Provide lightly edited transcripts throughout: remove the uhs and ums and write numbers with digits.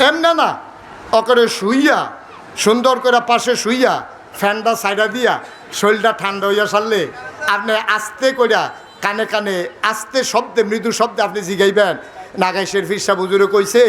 এমনে না, ওকে শুইয়া সুন্দর করে পাশে শুইয়া ফ্যানটা সাইডা দিয়া শরীরটা ঠান্ডা হইয়া সারলে আপনি আস্তে কইরা কানে কানে আস্তে শব্দে মৃদু শব্দে আপনি জিগাইবেন, নাগাইশের ফিরসা বুজুরে কইছে,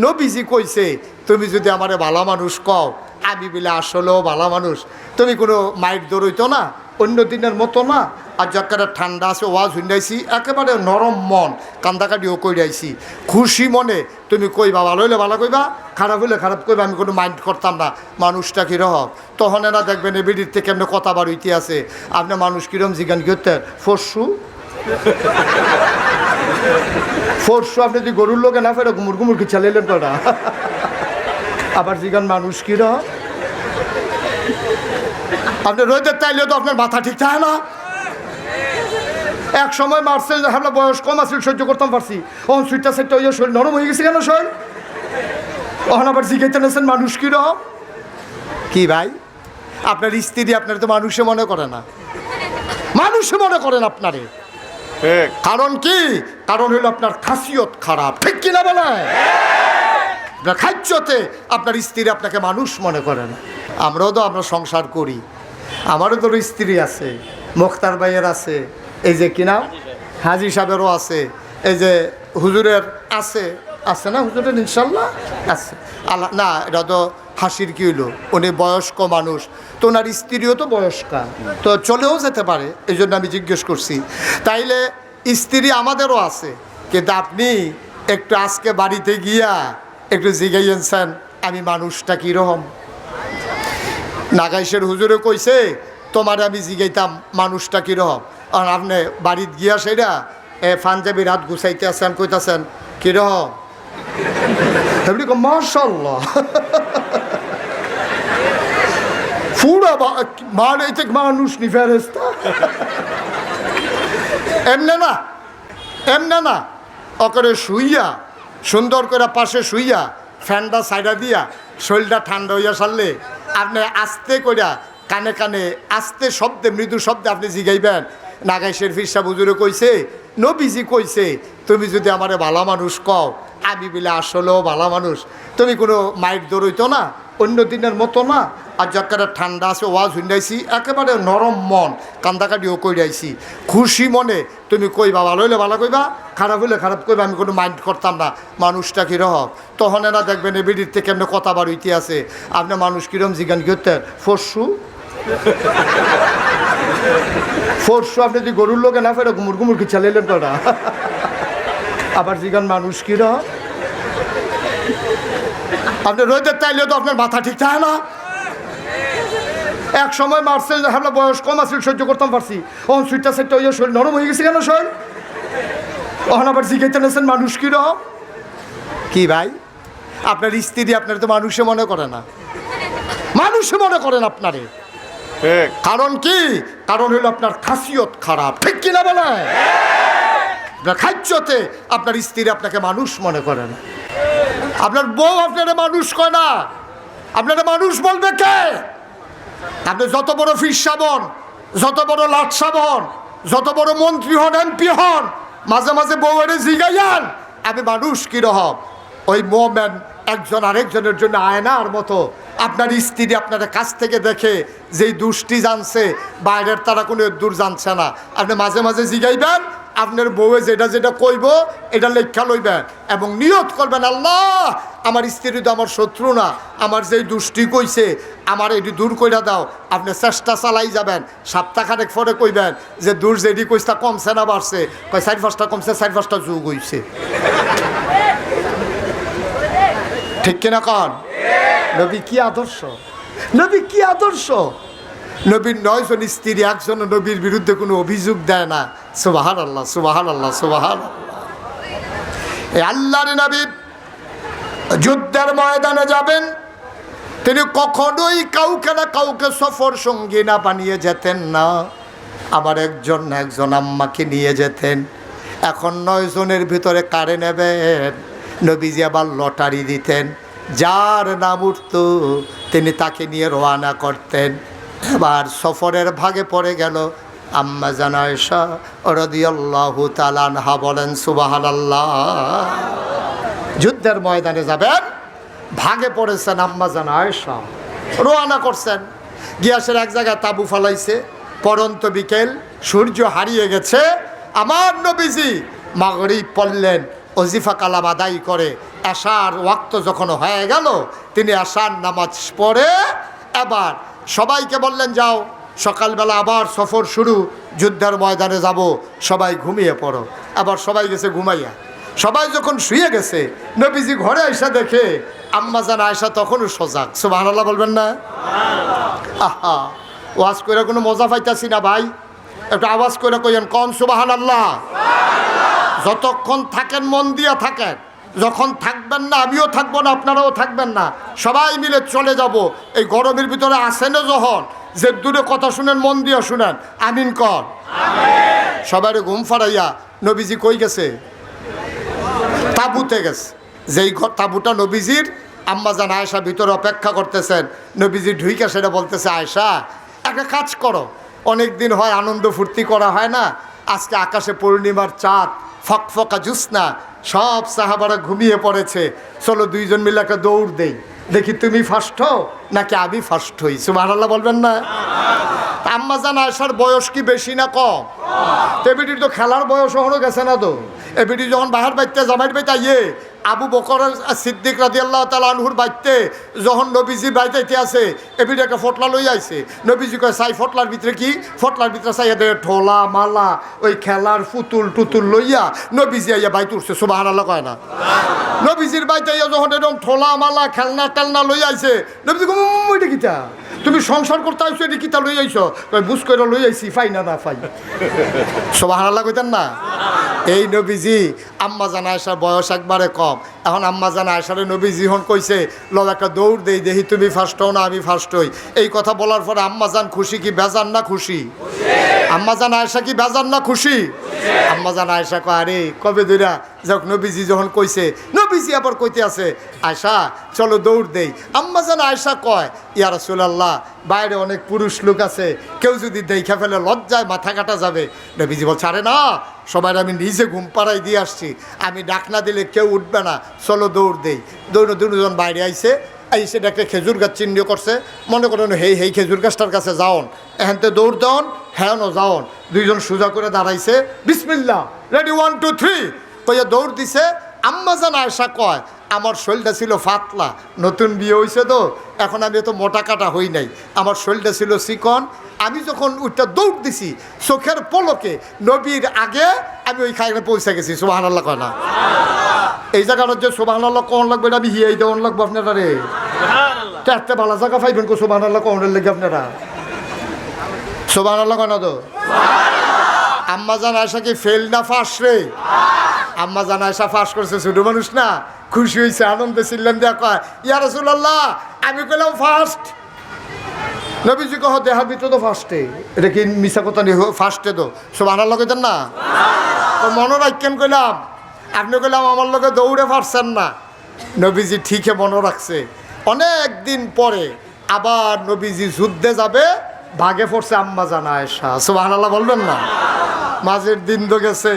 নবীজি কইছে, তুমি যদি আমারে ভালো মানুষ কও, আমি বলে আসলেও ভালো মানুষ। তুমি কোনো মাইট দৌড়ইতো না, অন্য দিনের মতো না। আর যখন ঠান্ডা আছে ওয়াজ শুনাইছি, একেবারে নরম মন কান্দাকাটিও কইরাইছি, খুশি মনে তুমি কইবা, ভালো হইলে ভালো কইবা, খারাপ হইলে খারাপ কইবা, আমি কোনো মাইন্ড করতাম না। মানুষটা কীরকম তখন এরা দেখবেন এ বিড়ির থেকে এমনি কথা বাড়ইতে আছে। আপনি মানুষ কীরকম জিজ্ঞান করতেন, ফরসু ফরসু আপনি যদি গরুর লোকে না ফেরে ঘুমুর ঘুমুর কি চালাইলেন কটা। আবার জিজ্ঞান মানুষ কীরকম, আপনি রোদের তাইলেও তো আপনার মাথা ঠিক থাকে না। এক সময় মারছে যে আমরা বয়স কম আসলে সহ্য করতাম পারছি, ওন সুইটটা সেটটা ওই শরীর নরম হয়ে গেছে কেন শরীর। ওখান আবার জিজ্ঞাসা নিয়েছেন মানুষ কীরকম। কি ভাই, আপনার স্ত্রী আপনার তো মানুষে মনে করে না, মানুষে মনে করেন আপনারে। কারণ কি? কারণ হইল আপনার খাসিয়ত খারাপ, ঠিক কিনা বলে? আপনার খাদ্যতে আপনার স্ত্রী আপনাকে মানুষ মনে করে না। আমরাও তো আমরা সংসার করি, আমারও তো স্ত্রী আছে, মোখতার ভাইয়ের আছে, এই যে কিনা হাজি সাহেবেরও আছে, এই যে হুজুরের আছে, আছে না হুজুরের ইনশাল্লাহ আছে। আল্লাহ না, এটা তো হাসির কি হইলো, উনি বয়স্ক মানুষ, তো ওনার স্ত্রীও তো বয়স্কা, তো চলেও যেতে পারে, এই জন্য আমি জিজ্ঞেস করছি। তাইলে স্ত্রী আমাদেরও আছে, কিন্তু আপনি একটু আজকে বাড়িতে গিয়া একটু জিজ্ঞাসেন আমি মানুষটা কীরকম। নাগাইশের হুজুরে কইছে তোমার আমি জিগাইতাম মানুষটা কীরকম, আর আপনি বাড়িতে গিয়া সেটা পাঞ্জাবি রাত গুছাইতে আছেন, কইতাছেন কীরকম, এমনি মাশাআল্লাহ পুরা মানে মানুষ নি ফেরেশতা। এমনে না, এমনে না, ওকে শুইয়া সুন্দর করে পাশে শুইয়া ফ্যানটা সাইডা দিয়া শরীরটা ঠান্ডা হইয়া সারলে আপনি আস্তে কইরা কানে কানে আস্তে শব্দে মৃদু শব্দে আপনি জিগাইবেন, নাগাইশের ফিরসা বুজুরে কইছে, নবীজি কইছে, তুমি যদি আমারে ভালো মানুষ কও, আমি বলে আসলেও ভালো মানুষ। তুমি কোনো মাইট দৌড়ইতো না, অন্য দিনের মতো না। আর যখন ঠান্ডা আছে ওয়াজ শুনাইছি, একেবারে নরম মন কান্দাকাটিও কইরাইছি, খুশি মনে তুমি কইবা, ভালো হইলে ভালো কইবা, খারাপ হইলে খারাপ কইবা, আমি কোনো মাইন্ড করতাম না। মানুষটা কীরকম তখন এরা দেখবেন এ বিড়ির থেকে এমনি কথা বাড়ইতে আছে। আপনি মানুষ কীরকম জিজ্ঞান করতেন, ফরসু ফরসু আপনি যদি গরুর লোকে না ফেরে ঘুমুর ঘুমুর কি চালাইলেন কটা। আবার জিজ্ঞান মানুষ কীরকম, আপনি রোদের তাইলেও তো আপনার মাথা ঠিক থাকে না। এক সময় মারছে যে আমরা বয়স কম আসলে সহ্য করতাম পারছি, ওন সুইটটা সেটটা ওই শরীর নরম হয়ে গেছে কেন শরীর। ওখান আবার জিজ্ঞাসা নিয়েছেন মানুষ কীরকম। কি ভাই, আপনার স্ত্রী আপনার তো মানুষে মনে করে না, মানুষে মনে করেন আপনারে। কারণ কি? কারণ হইল আপনার খাসিয়ত খারাপ, ঠিক কিনা বলে? আপনার খাদ্যতে আপনার স্ত্রী আপনাকে মানুষ মনে করে না, আপনার বউ আপনারা মানুষ কয় না, আপনারা মানুষ বলবে কে? আপনি যত বড় ফিরসা হন, যত বড় লাটসা হন, যত বড় মন্ত্রী হন, এমপি হন, মাঝে মাঝে বউয়ের জিগাইয়ান আমি মানুষ কীরকম। ওই মোমেন একজন আরেকজনের জন্য আয়নার মতো। আপনার স্ত্রী আপনার কাছ থেকে দেখে যেই দুষ্টি জানছে, বাইরের তারা কোনো দূর জানছে না। আপনি মাঝে মাঝে জিগাইবেন, আপনার বউয়ে যেটা যেটা কইব এটা লেখা লইবেন এবং নিয়ত করবেন, আল্লাহ আমার স্ত্রী তো আমার শত্রু না, আমার যেই দুষ্টি কইছে আমার এটি দূর কইরা দাও। আপনি চেষ্টা চালাই যাবেন, সপ্তাহখানেক পরে কইবেন যে দূর যেটি কইসটা কমছে না বাড়ছে, কয় 4-5টা কমছে, 4-5টা যোগ হইছে। ঠিক কিনা কন? নবী কি আদর্শ, নবী কি আদর্শ। নবীর 9 জন স্ত্রী, একজন নবীর বিরুদ্ধে কোনো অভিযোগ দেয় না। সুবহানাল্লাহ, সুবহানাল্লাহ, সুবহানাল্লাহ। এই আল্লাহর নবী যুদ্ধের ময়দানে যাবেন, তিনি কখনোই কাউকে না কাউকে সফর সঙ্গী না বানিয়ে যেতেন না। আবার একজন না একজন আম্মাকে নিয়ে যেতেন। এখন 9 জনের ভিতরে কারে নেবেন? নবীজি আবার লটারি দিতেন, যার নাম উঠত তিনি তাকে নিয়ে রওনা করতেন। এবার সফরের ভাগে পড়ে গেল আম্মা জান আয়েশা রাদিয়াল্লাহু তাআলা আনহা, বলেন সুবহানাল্লাহ। যুদ্ধের ময়দানে যাবেন, ভাগে পড়েছেন আম্মাজান আয়েশা, রওনা করছেন। গিয়াসের এক জায়গায় তাঁবু ফালাইছে। পরন্ত বিকেল, সূর্য হারিয়ে গেছে। আমার নবীজি মাগরিব পড়লেন, ওজিফা কালাম আদায় করে এশার ওয়াক্ত যখন হয়ে গেল, তিনি এশার নামাজ পড়ে এবার সবাইকে বললেন, যাও সকালবেলা আবার সফর শুরু, যুদ্ধের ময়দানে যাব, সবাই ঘুমিয়ে পড়ো। আবার সবাই গেছে ঘুমাইয়া। সবাই যখন শুয়ে গেছে, নবীজি ঘরে আয়সা দেখে আম্মাজান আয়েশা তখনও সজাগ। সুবহানাল্লাহ বলবেন না? আহা, ওয়াজ করে কোনো মজা পাইতাছি না ভাই, একটু আওয়াজ করে কইেন কোন সুবহানাল্লাহ। যতক্ষণ থাকেন মন দিয়া থাকেন, যখন থাকবেন না আমিও থাকবো না, আপনারাও থাকবেন না, সবাই মিলে চলে যাব। এই গরমের ভিতরে আসেন যখন, যে দূরে কথা শুনেন মন দিয়া শুনেন, আমিন কর। সবাই ঘুম ফাড়াইয়া নবীজি কই গেছে? তাঁবুতে গেছে। যেই তাঁবুটা নবীজির, আম্মাজান আয়েশা ভিতরে অপেক্ষা করতেছেন। নবীজি ঢুইকা সেটা বলতেছে, আয়েশা একটা কাজ করো, অনেক দিন হয় আনন্দ ফুর্তি করা হয় না, আজকে আকাশে পূর্ণিমার চাঁদ, ফকফকা জ্যোৎস্না, সব সাহাবারা ঘুমিয়ে পড়েছে, চলো দুইজন মিলে একটা দৌড় দেই, দেখি তুমি ফার্স্ট হও নাকি আমি ফার্স্ট হই। সুবহানাল্লাহ বলবেন না? আম্মাজান আয়েশার বয়স কি বেশি না কম? এবিটির তো খেলার বয়স হলো গেছে না তো। এবিটি যখন বাহার বাইতে জামাইর বাইতে ইয়ে আবু বকর সিদ্দিক রাদিয়াল্লাহু তাআলা আনহুর বাইতে যখন নবীজির বাইতে আছে, এবিটি একটা ফটলা লই আইছে। নবীজি কয়, সাই ফটলার ভিতরে কি? ফটলার ভিতরে চাইয়া দেয় ঠোলা মালা, ওই খেলার পুতুল টুতুল লইয়া নবীজি আইয়া বাইতে উঠছে। সুবহানাল্লাহ কয় না? নবীজির বাইতে আইয়া যখন এরকম ঠোলা মালা খেলনা টেলনা লই আইছে, নবীজি ওইটা কিটা তুমি সংসার করতে আইছো, এটা কিতা লই আইছো? বুঝ করে লই আইছি, ফাই না না ফাই। সুবহানাল্লাহ কইতেন না? এই নবীজি আম্মাজান আয়েশার বয়স একবারে কম। এখন আম্মাজান আয়েশারে নবীজি হন কইছে, লো একটা দৌড় দেই, দেখি তুমি ফার্স্ট হও না আমি ফার্স্ট হই। এই কথা বলার পরে আম্মাজান খুশি কি বেজান না খুশি? আম্মাজান আয়েশা কি বেজান না খুশি? আম্মাজান আয়েশা কয়, আরে কবে ধইরা যাক নবীজি যখন কইছে, নবীজি আবার কইতে আছে, আয়েশা চলো দৌড় দেই। আম্মাজান আয়েশা কয়, ইয়া রাসূলুল্লাহ, বাইরে অনেক পুরুষ লোক আছে, কেউ যদি দেখা ফেলে লজ্জায় মাথা কাটা যাবে। নবীজি বলছে, আরে না, সবাই আমি নিজে ঘুম পাড়াই দিয়ে আসছি, আমি ডাক না দিলে কেউ উঠবে না, চলো দৌড় দেই। দৌড় দুজন বাইরে আইছে, আইসে একটা খেজুর গাছ চিহ্ন করছে, মনে করেন হেই খেজুর গাছটার কাছে যাওন, এখানতে দৌড় দেওন, হ্যাঁ যাওন। দুইজন সোজা করে দাঁড়াইছে, বিসমিল্লাহ, রেডি 1 2 3 কইয়া দৌড় দিছে। আম্মাজান আয়েশা কয়, আমার শরীরটা ছিল পাতলা, নতুন বিয়ে হয়েছে তো, এখন আমি তো মোটা কাটা হই নাই, আমার শরীরটা ছিল চিকন। আমি যখন ওইটা দৌড় দিছি, চোখের পলকে নবীর আগে আমি ওই খাইনে পৌঁছে গেছি। সুবহানাল্লাহ কয় না? এই জায়গাটা যে সুবহানাল্লাহ কোন লাগবে, আমি হিয়াই দেওয়ান লাগবো আপনারা রে, চারটে ভালো জায়গা পাইবেন কো সুবহানাল্লাহ কোনের লেগে আপনারা। সুবহানাল্লাহ কয় না তো? আম্মাজান আয়েশা কি ফেল না ফাঁস রে? আম্মাজান আয়েশা ফাঁস করছে, ছোট মানুষ না, খুশি হয়েছে, আনন্দে ছিলেন দিয়া কয়, ইয়া রাসূলুল্লাহ আমি কইলাম ফার্স্ট। নবীজি কহ, দেহার ভিতরে তো ফার্স্টে, এটা কি মিশা কথা নেই, ফার্স্টে তো। সুবহানাল্লাহ কইতেন না? তো মনে রাখেন কইলাম, আপনি কইলাম আমার লোকে দৌড়ে পারছেন না। নবীজি ঠিকই মনে রাখছে। অনেক দিন পরে আবার নবীজি যুদ্ধে যাবে, ভাগে পড়ছে আম্মাজান আয়েশা। সুবহানাল্লাহ বলবেন না? মাঝের দিন তো গেছে,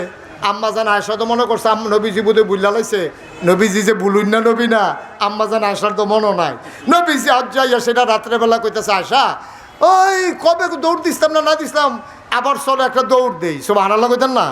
আম্মাজান আয়েশা তো মনে করছে নবীজি বুধে বুঝলা লাইছে, নবীজি যে বুলুন না নবী না, আম্মাজান আয়েশার তো মনও নাই। নবীজি আজ যাইয়া সেটা রাত্রেবেলা কইতেছে, আয়েশা ওই কবে দৌড় দিতাম না দিতাম, আবার চলো একটা দৌড় দেই। সুবহানাল্লাহ কইতেন না?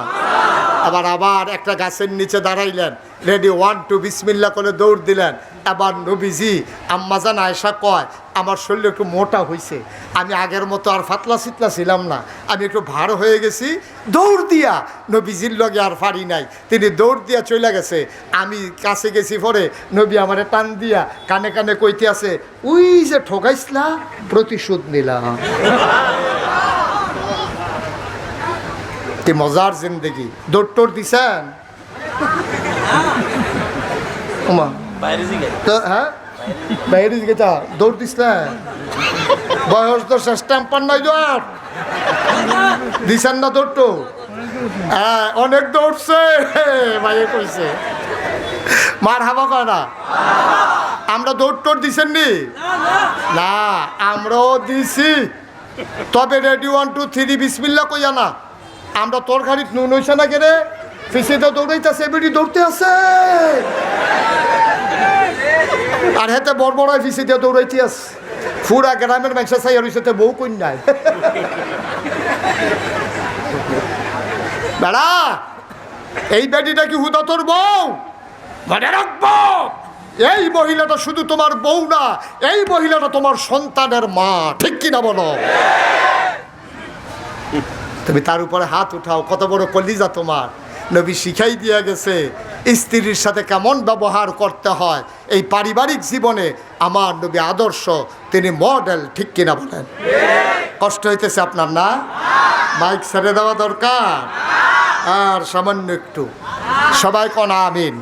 আবার একটা গাছের নিচে দাঁড়াইলেন, রেডি 1 2 বিসমিল্লাহ করে দৌড় দিলেন। আবার নবীজি, আম্মাজান আয়েশা কয়, আমার শরীর একটু মোটা হয়েছে, আমি আগের মতো আর ফাতলা সিতলা ছিলাম না, আমি একটু ভার হয়ে গেছি, দৌড় দিয়া নবীজির লগে আর পারি নাই, তিনি দৌড় দিয়া চলে গেছে। আমি কাছে গেছি পরে নবী আমারে টান দিয়া কানে কানে কইতে আছে, ওই যে ঠকাইছিলা প্রতিশোধ নিলাম। কি মজার জিন্দেগি। দৌড় টোড় দিছেন তো? হ্যাঁ, বাইরে গেছা দৌড় দিস না, বয়স তো শেষ টেম্পার নাই দৌড় দিছেন না? দৌড় তো হ্যাঁ অনেক দৌড়ছে, ভাইয়ে কইছে মার হাবা কয় না। আমরা দৌড় টোড় দিছেন নি? না, আমরাও দিছি, তবে রেডি 1 2 3 বিসমিল্লাহ কইয়া না। আমরা তোর গাড়িত নুন হইছে না কেরে, পিছিয়ে তো দৌড়াইতেছে, এবারই দৌড়তে আছে। আর হেতে বড় বড় অফিসে দিয়ে দৌড়াইতে আস পুরা গ্রামের মানুষ চাই আর হইছে বউ কই নাই বেড়া এই বেটিটা কি হুদা তোর বউ মনে রাখবো এই মহিলাটা শুধু তোমার বউ না এই মহিলাটা তোমার সন্তানের মা ঠিক কিনা বলো তুমি তার উপরে হাত উঠাও কত বড় কলিজা তোমার নবী শিখাই দিয়া গেছে স্ত্রীর সাথে কেমন ব্যবহার করতে হয় এই পারিবারিক জীবনে আমার নবী আদর্শ তিনি মডেল ঠিক কিনা বলেন কষ্ট হইতেছে আপনার না মাইক ছেড়ে দেওয়া দরকার আর সামান্য একটু সবাই কোন আমিন